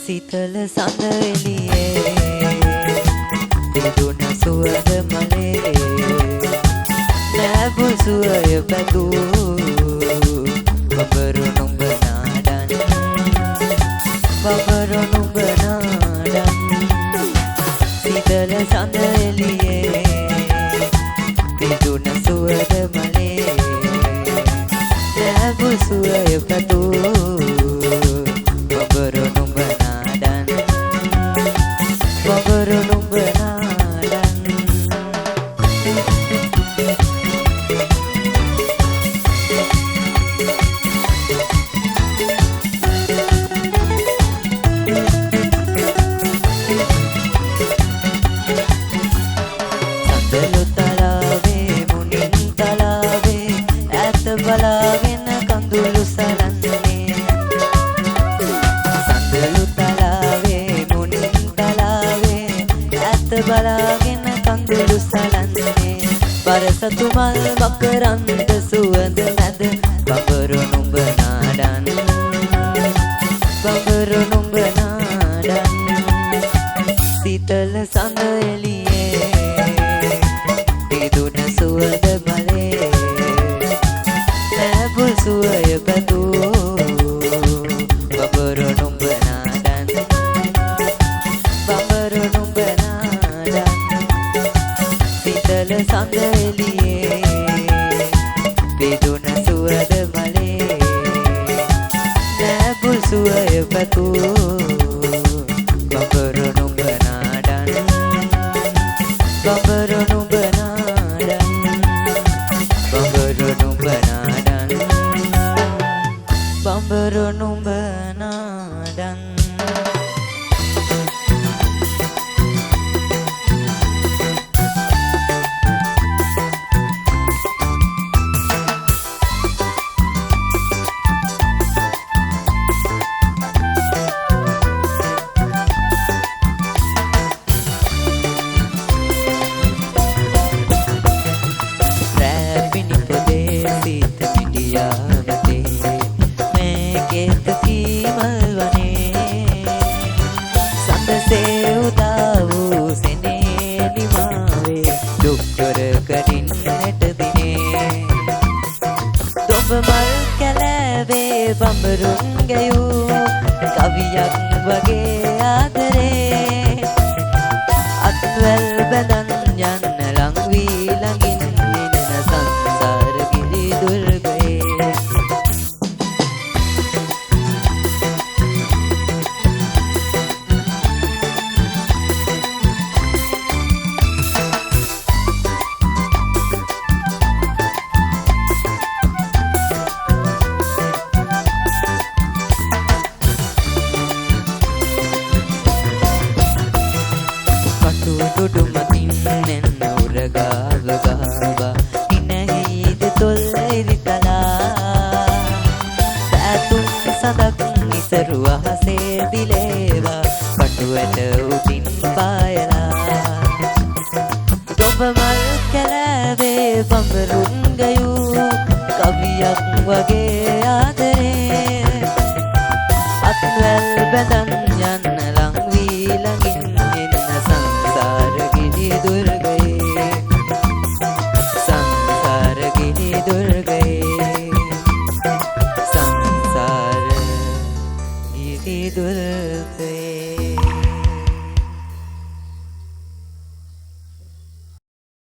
සිතල සඳ එළියේ තිබුණ සුවඳ මලේ නැබු සුවය පැතූ බබරු නුඹ නාඩන් බබරු නුඹ නාඩන් සිතල සඳ එළියේ තිබුණ සුවඳ මලේ නැබු සුවය පැතූ බබරු නුඹ නාඩන් බබරු නුඹ නාඩන් සඳලු තලාවේ මුනින් තලාවේ ඈත බලාගෙන කඳුළු සලන්නේ සඳලු තලාවේ මුනින් තලාවේ ඈත බලාගෙන කඳුළු සලන්නේ පරසතු මල් මකරන්ද සුවඳ නැද බබරු නුඹ නාඩන් බබරු නුඹ නාඩන් සිතල සඳ එළියේ තිදුන සුවඳ මලේ නැබුල් සුවය පැතූ බබරු නුඹ නාඩන් බබරු නුඹ නාඩන් සිතල සඳ එළියේ තිදුන සුවඳ මලේ නැබුල් සුවය පැතූ බබරු නුඹ නාඩන් බබරු නුඹ නාඩන් බබරු නුඹ නාඩන් බබරු නුඹ නාඩන් බඹරුන් ගැයූ කවියක් වගේ ආදරේ අත්වැල් බැඳන් යන්න ලං වී ළඟින් නිනන සංසාර ගිරි දුර්ගයේ දුඩුමකින් එන්න උරගාව ගාවා ඉනහිද තොල් ඉරිතලා පැතුම් සඳක් නිසරු අහසේ දිලේවා කටුවට උඩින් පායලා ඔබ මල් කැලෑවේ බඹරුන් ගයූ කවියක් වගේ ආදරේ අත්වැල් බැඳන් යන්න ලං වී ළඟින් සංසාර ගිනි දුර්ගයේ සංසාර ගිනි දුර්ගයේ සංසාර ගිනි දුර්ගයේ